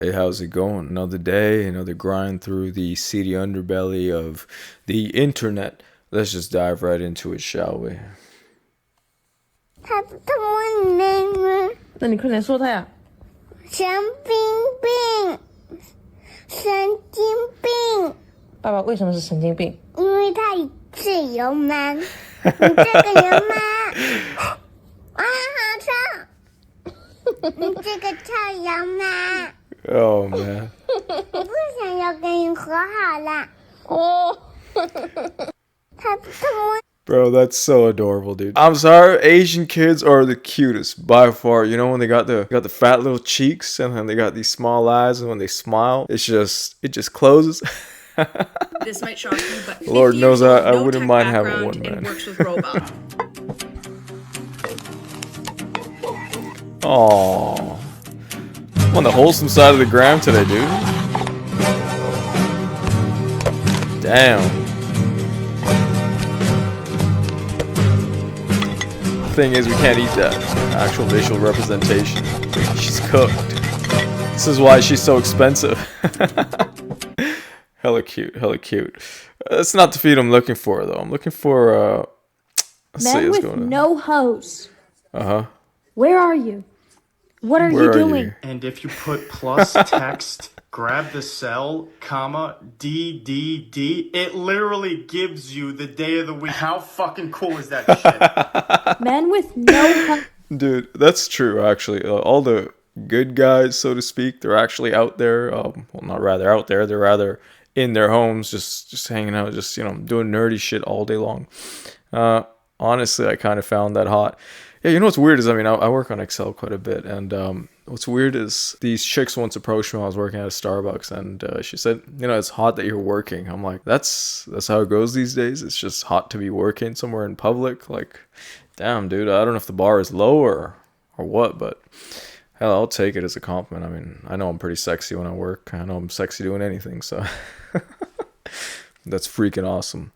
Hey, how's it going? Another day, another grind through the seedy underbelly of the internet. Let's just dive right into it, shall we? 他怎么能那你快点说他呀！神经病？神经病，爸爸为什么是神经病？因为他是油蛮。你这个油蛮，啊，好臭！你这个臭油蛮。Oh man. 我不想要跟你和好了。哦，他怎么？ Bro, that's so adorable, dude. I'm sorry, Asian kids are the cutest by far. You know when they got the fat little cheeks and then they got these small eyes, and when they smile, it just closes. This might shock you, but Lord 50 knows years old, I no wouldn't tech mind having background, one, man. and works with robots. Aww. I'm on the wholesome side of the gram today, dude. Damn. Thing is, we can't eat that. Actual visual representation. She's cooked. This is why she's so expensive. Hella cute, hella cute. That's not the feed I'm looking for, though. I'm looking for, let's see, Men let's with go to... no hose. Uh-huh. Where are you? What are Where you are doing? you? And if you put plus text, grab the cell, comma, DDD, it literally gives you the day of the week. How fucking cool is that shit? Men with no hose. Dude, that's true, actually. All the good guys, so to speak, they're actually out there. Well, not rather out there. They're rather in their homes, just hanging out, just, doing nerdy shit all day long. Honestly, I kind of found that hot. Yeah, you know what's weird is, I work on Excel quite a bit, and what's weird is these chicks once approached me while I was working at a Starbucks, and she said, it's hot that you're working. I'm like, that's how it goes these days. It's just hot to be working somewhere in public. Like, damn, dude, I don't know if the bar is low or what, but hell, I'll take it as a compliment. I know I'm pretty sexy when I work. I know I'm sexy doing anything, so that's freaking awesome.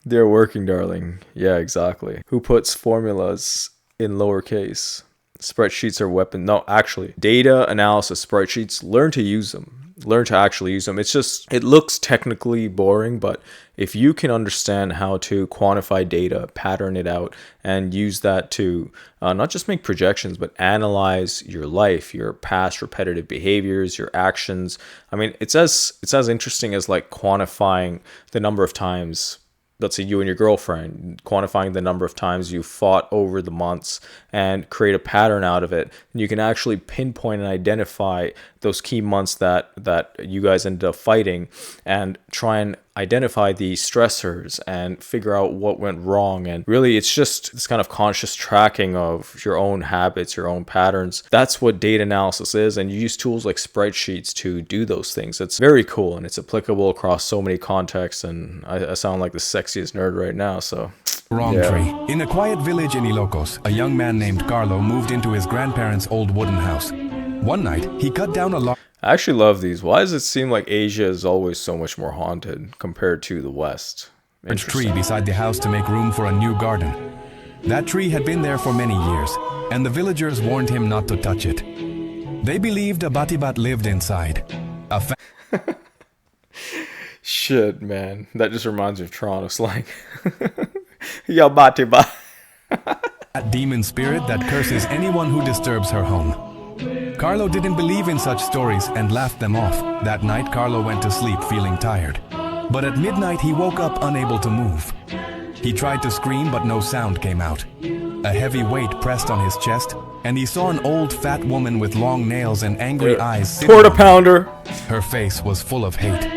They're working, darling. Yeah, exactly. Who puts formulas in lowercase? Spreadsheets are weapon. No, actually, data analysis spreadsheets, learn to use them. Learn to actually use them. It's just, it looks technically boring, but if you can understand how to quantify data, pattern it out, and use that to not just make projections, but analyze your life, your past repetitive behaviors, your actions. It's as interesting as like quantifying the number of times, let's say you and your girlfriend, quantifying the number of times you fought over the months and create a pattern out of it. And you can actually pinpoint and identify those key months that you guys ended up fighting and try and identify the stressors and figure out what went wrong. And really, it's just this kind of conscious tracking of your own habits, your own patterns. That's what data analysis is. And you use tools like spreadsheets to do those things. It's very cool and it's applicable across so many contexts. And I sound like the sexiest nerd right now, so... Wrong yeah. tree. In a quiet village in Ilocos, a young man named Carlo moved into his grandparents' old wooden house. One night, he cut down a large... I actually love these. Why does it seem like Asia is always so much more haunted compared to the West? tree beside the house to make room for a new garden. That tree had been there for many years, and the villagers warned him not to touch it. They believed a batibat lived inside. Shit, man. That just reminds me of Toronto slang. Yo, batibat. A demon spirit that curses anyone who disturbs her home. Carlo didn't believe in such stories and laughed them off. That night, Carlo went to sleep feeling tired. But at midnight, he woke up unable to move. He tried to scream, but no sound came out. A heavy weight pressed on his chest, and he saw an old fat woman with long nails and angry eyes sitting Quarter on him. pounder. Her face was full of hate.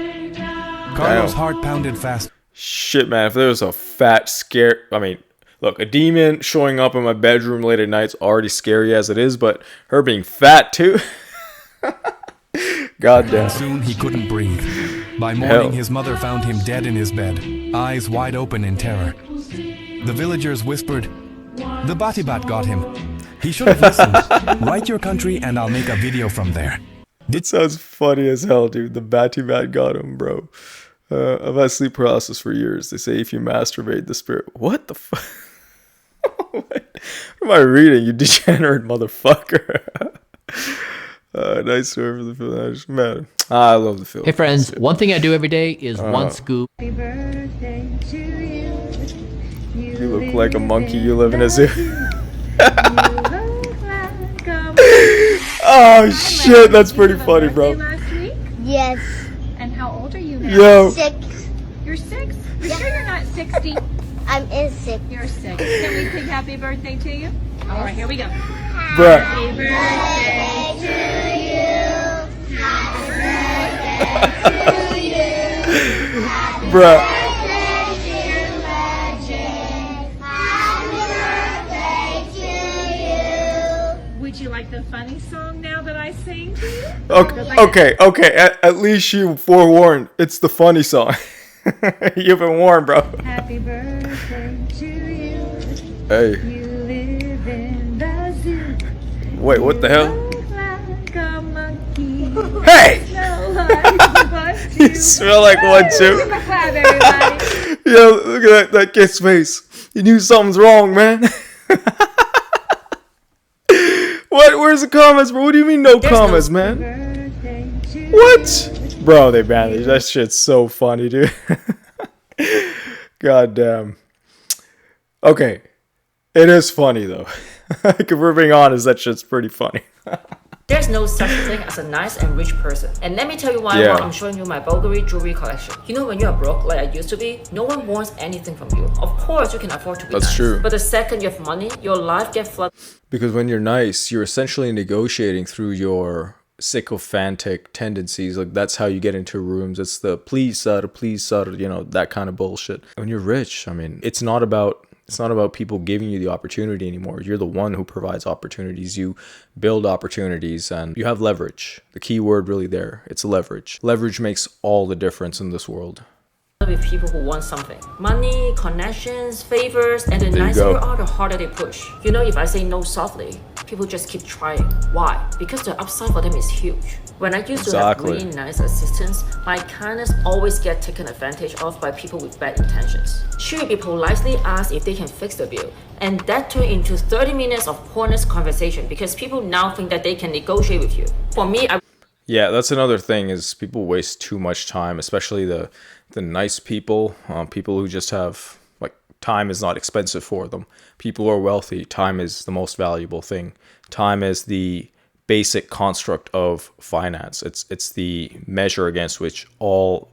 Carlo's heart pounded fast. Shit, man. If there was a fat, look, a demon showing up in my bedroom late at night's already scary as it is, but her being fat too. Goddamn. And soon he couldn't breathe. By morning, his mother found him dead in his bed, eyes wide open in terror. The villagers whispered, "The Batibat got him. He should have listened. Write your country and I'll make a video from there." It sounds funny as hell, dude. The Batibat got him, bro. I've had sleep paralysis for years. They say if you masturbate, the spirit... What the fuck? What am I reading, you degenerate motherfucker? Nice story for the Philippines. Man, I love the Philippines. Hey friends, one thing I do every day is one scoop. You look like a monkey. You live in a zoo. Oh shit, that's pretty funny, bro. Yes. And how old are you now? Yo, 6. You're 6? You're sure you're not 60? I'm in 6. You're 6. Can we sing happy birthday to you? All right, here we go. bruh. Happy birthday to you. Bruh. Would you like the funny song now that I sing to you? Okay. At least you forewarned. It's the funny song. You've been warned, bro. Happy birthday to you. Hey. You live in the zoo. Wait, what the hell? Look like a monkey. Hey! Smell like one, You two. smell like one too. Give a clap, everybody. Yo, look at that kid's face. You knew something's wrong, man. What? Where's the comments, bro? What do you mean no comments, man? Birthday to What? Bro, they banned it. That shit's so funny, dude. God damn. Okay. It is funny, though. Like, if we're being honest, that shit's pretty funny. There's no such thing as a nice and rich person. And let me tell you why Yeah. while I'm showing you my Bulgari jewelry collection. You know, when you are broke like I used to be, no one wants anything from you. Of course, you can afford to be That's nice. true. But the second you have money, your life gets flooded Because when you're nice, you're essentially negotiating through your sycophantic tendencies. Like, that's how you get into rooms. It's the please sir, you know, that kind of bullshit. When you're rich, I mean, it's not about people giving you the opportunity anymore. You're the one who provides opportunities. You build opportunities and you have leverage. The key word really there, it's leverage. Leverage makes all the difference in this world. with people who want something. Money, connections, favors, and the There you nicer go. you are, the harder they push. You know, if I say no softly, people just keep trying. Why? Because the upside for them is huge. When I used to have Exactly. really nice assistants, my kindness always get taken advantage of by people with bad intentions. She would be politely asked if they can fix the bill, and that turned into 30 minutes of pointless conversation because people now think that they can negotiate with you. For me, Yeah, that's another thing is people waste too much time, especially the nice people, people who just have, like, time is not expensive for them. People who are wealthy, time is the most valuable thing. Time is the basic construct of finance. It's the measure against which all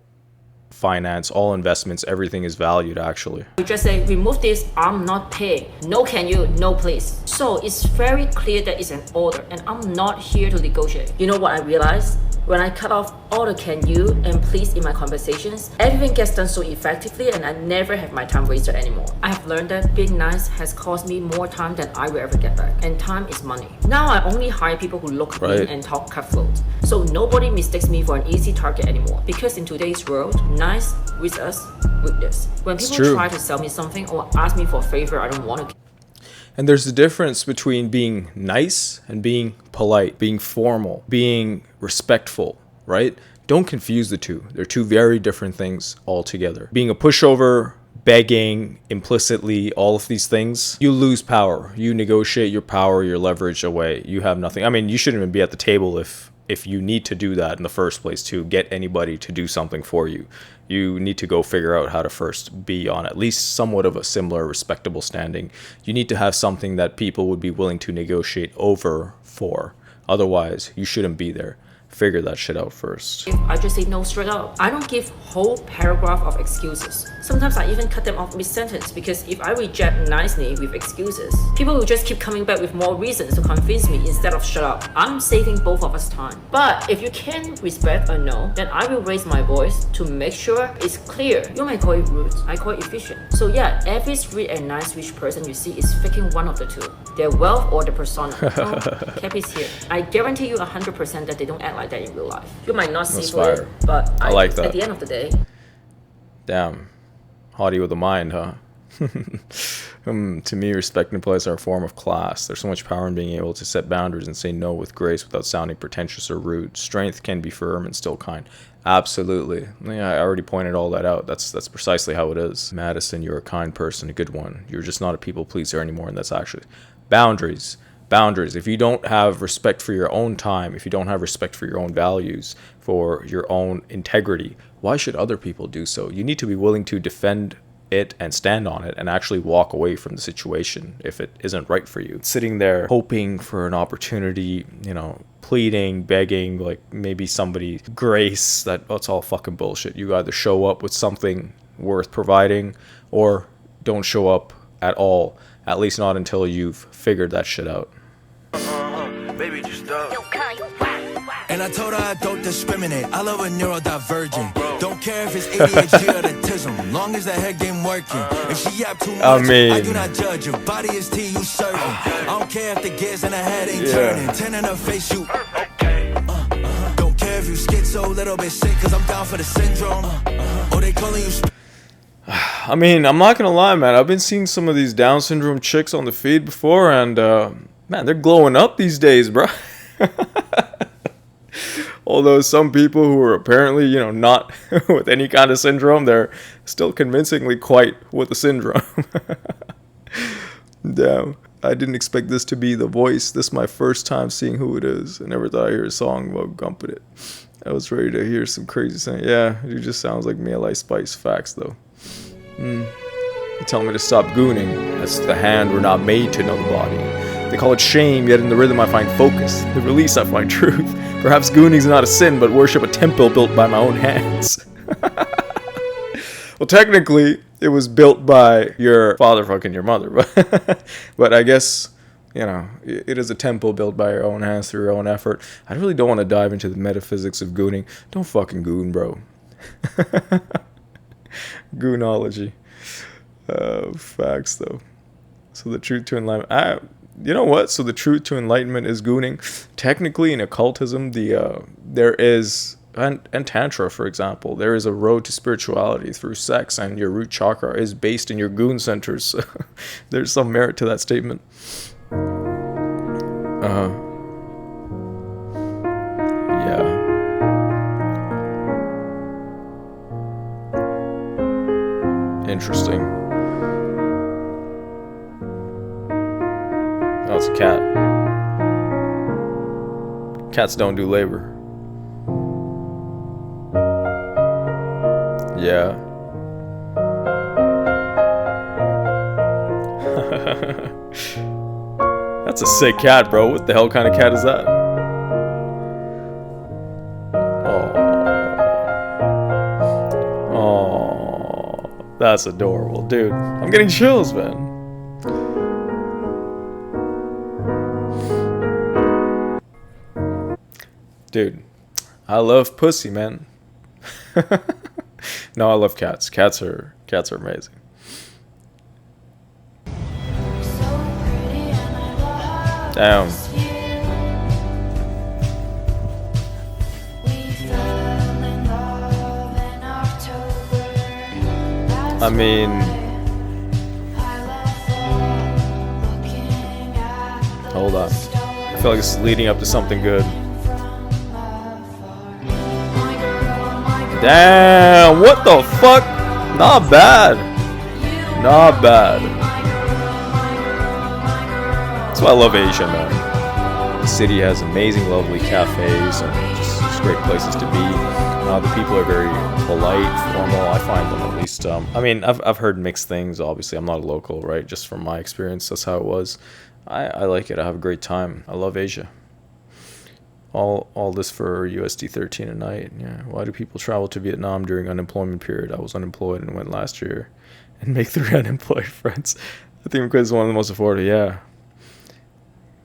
finance, all investments, everything is valued actually. you just say, remove this, I'm not paying. No can you, no please. So it's very clear that it's an order and I'm not here to negotiate. You know what I realized? When I cut off all the can you and please in my conversations, everything gets done so effectively and I never have my time wasted anymore. I have learned that being nice has cost me more time than I will ever get back. And time is money. Now I only hire people who look clean Right. and talk cutthroat. So nobody mistakes me for an easy target anymore. Because in today's world, nice with us, weakness. When people true. try to sell me something or ask me for a favor I don't want to And there's a difference between being nice and being polite, being formal, being respectful, right? Don't confuse the two. They're two very different things altogether. Being a pushover, begging, implicitly, all of these things, you lose power. You negotiate your power, your leverage away. You have nothing. I mean, you shouldn't even be at the table if you need to do that in the first place to get anybody to do something for you. You need to go figure out how to first be on at least somewhat of a similar respectable standing. You need to have something that people would be willing to negotiate over for. Otherwise, you shouldn't be there. Figure that shit out first. I just say no straight up. I don't give whole paragraph of excuses. Sometimes I even cut them off mid-sentence because if I reject nicely with excuses, people will just keep coming back with more reasons to convince me instead of shut up. I'm saving both of us time. But if you can respect a no, then I will raise my voice to make sure it's clear. You may call it rude, I call it efficient. So yeah, every sweet and nice rich person you see is faking one of the two. Their wealth or their persona. Oh, Cap is here. I guarantee you 100% that they don't act like that in real life. You might not see That's for it, fire. but I like that. At the end of the day, Damn. Haughty with a mind, huh? To me, respect implies our form of class. There's so much power in being able to set boundaries and say no with grace without sounding pretentious or rude. Strength can be firm and still kind. Absolutely. Yeah, I already pointed all that out. That's precisely how it is. Madison, you're a kind person, a good one. You're just not a people pleaser anymore, and that's actually boundaries. boundaries. If you don't have respect for your own time, if you don't have respect for your own values, for your own integrity, why should other people do so? You need to be willing to defend it and stand on it and actually walk away from the situation if it isn't right for you. Sitting there hoping for an opportunity, pleading, begging, like maybe somebody grace, that's all fucking bullshit. You either show up with something worth providing or don't show up at all, at least not until you've figured that shit out. Baby, just and I told her I don't discriminate. I love a neurodivergent. Don't care if it's ADHD or autism, long as the head game working. If she yap too much, I do not judge. Your body is tea, you serving. I don't care if the gears in her head ain't turning. 10 in her face, you. Don't care if you schizo, little bit sick, cause I'm down for the syndrome. Or they calling you. I mean, I'm not gonna lie, man. I've been seeing some of these Down syndrome chicks on the feed before, and man, they're glowing up these days, bro. Although some people who are apparently, not with any kind of syndrome, they're still convincingly quite with the syndrome. Damn, I didn't expect this to be The Voice. This is my first time seeing who it is. I never thought I'd hear a song about Gumping It. I was ready to hear some crazy thing. Yeah, it just sounds like Male Ice Spice facts, though. You tell me to stop gooning. That's the hand we're not made to know the body. They call it shame, yet in the rhythm I find focus. The release I find truth. Perhaps gooning's not a sin, but worship a temple built by my own hands. Well, technically, it was built by your father fucking your mother. But I guess, it is a temple built by your own hands through your own effort. I really don't want to dive into the metaphysics of gooning. Don't fucking goon, bro. Goonology. Facts, though. So the truth to enlightenment... You know what? So the truth to enlightenment is gooning. Technically, in occultism, there is, and Tantra, for example, there is a road to spirituality through sex, and your root chakra is based in your goon centers. So there's some merit to that statement. Yeah. Interesting. Oh, it's a cat. Cats don't do labor. Yeah. That's a sick cat, bro. What the hell kind of cat is that? Oh, that's adorable, dude. I'm getting chills, man. Dude, I love pussy, man. No, I love cats. Cats are amazing. Damn. I mean, hold on. I feel like it's leading up to something good. Damn, what the fuck? Not bad. Not bad. That's why I love Asia, man. The city has amazing, lovely cafes and just great places to be. The people are very polite, formal. I find them, at least. I mean, I've heard mixed things. Obviously, I'm not a local, right? Just from my experience, that's how it was. I like it. I have a great time. I love Asia. All this for USD 13 a night. Yeah. Why do people travel to Vietnam during unemployment period? I was unemployed and went last year, and make 3 unemployed friends. I think because it's one of the most affordable. Yeah.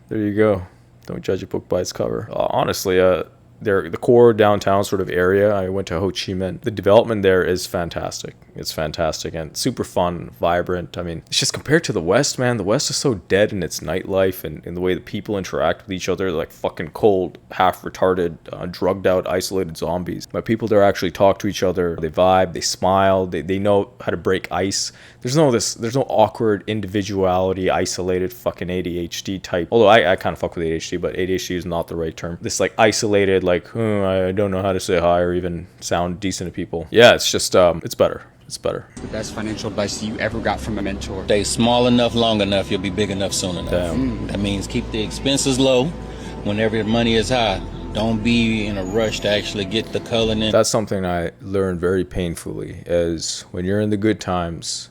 There you go. Don't judge a book by its cover. Honestly, the core downtown sort of area, I went to Ho Chi Minh. The development there is fantastic. It's fantastic and super fun, vibrant. I mean, it's just compared to the West, man. The West is so dead in its nightlife and in the way that people interact with each other, like fucking cold, half retarded, drugged out, isolated zombies. But people there actually talk to each other. They vibe, they smile, they know how to break ice. There's no awkward individuality, isolated fucking ADHD type. Although I kind of fuck with ADHD, but ADHD is not the right term. This like isolated, like, I don't know how to say hi or even sound decent to people. Yeah, it's just, it's better. It's better. The best financial advice you ever got from a mentor? Stay small enough, long enough, you'll be big enough soon enough. Damn. That means keep the expenses low whenever your money is high. Don't be in a rush to actually get the color in. That's something I learned very painfully, is when you're in the good times,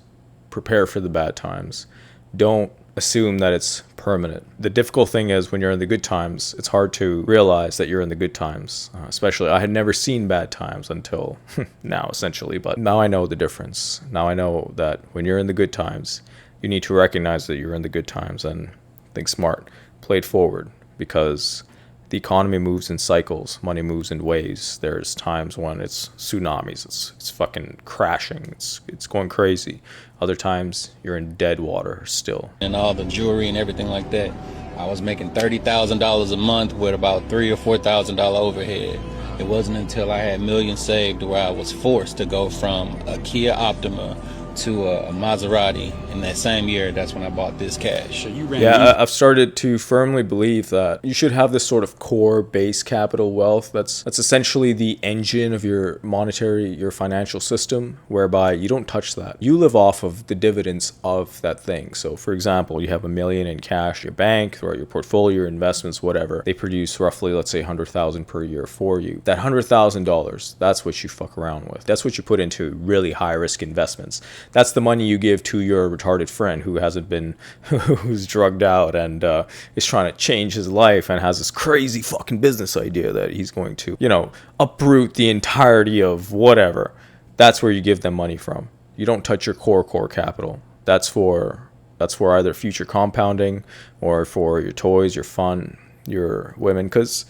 prepare for the bad times. Don't assume that it's permanent. The difficult thing is when you're in the good times, it's hard to realize that you're in the good times. Especially, I had never seen bad times until now, essentially. But now I know the difference. Now I know that when you're in the good times, you need to recognize that you're in the good times and think smart. Play it forward, because the economy moves in cycles. Money moves in waves. There's times when it's tsunamis. It's fucking crashing. It's going crazy. Other times you're in dead water still. And all the jewelry and everything like that. I was making $30,000 a month with about $3,000 or $4,000 overhead. It wasn't until I had millions saved where I was forced to go from a Kia Optima to a Maserati in that same year. That's when I bought this cash. I've started to firmly believe that you should have this sort of core base capital wealth that's essentially the engine of your financial system, whereby you don't touch that. You live off of the dividends of that thing. So for example, you have $1 million in cash, your bank, or your portfolio, your investments, whatever. They produce roughly, let's say, $100,000 per year for you. That $100,000, that's what you fuck around with. That's what you put into really high risk investments. That's the money you give to your retarded friend who's drugged out and is trying to change his life and has this crazy fucking business idea that he's going to, uproot the entirety of whatever. That's where you give them money from. You don't touch your core capital. That's for either future compounding or for your toys, your fun, your women. Because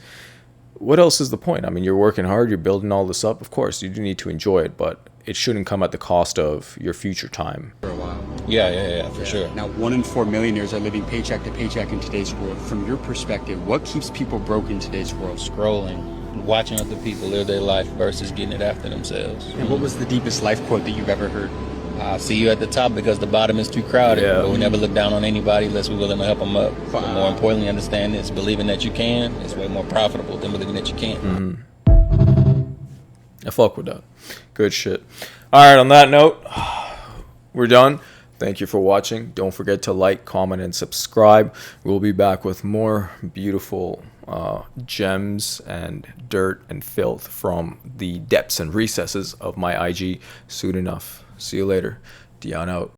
what else is the point? I mean, you're working hard, you're building all this up. Of course, you do need to enjoy it, but it shouldn't come at the cost of your future time. For a while. Yeah, for sure. Now, 1 in 4 millionaires are living paycheck to paycheck in today's world. From your perspective, what keeps people broke in today's world? Scrolling, watching other people live their life versus getting it after themselves. And what was the deepest life quote that you've ever heard? I'll see you at the top because the bottom is too crowded. Yeah. But we never look down on anybody unless we're willing to help them up. But more importantly, understand this: believing that you can is way more profitable than believing that you can't. Mm-hmm. I fuck with that. Good shit. All right, on that note, we're done. Thank you for watching. Don't forget to like, comment, and subscribe. We'll be back with more beautiful gems and dirt and filth from the depths and recesses of my IG soon enough. See you later. Dion out.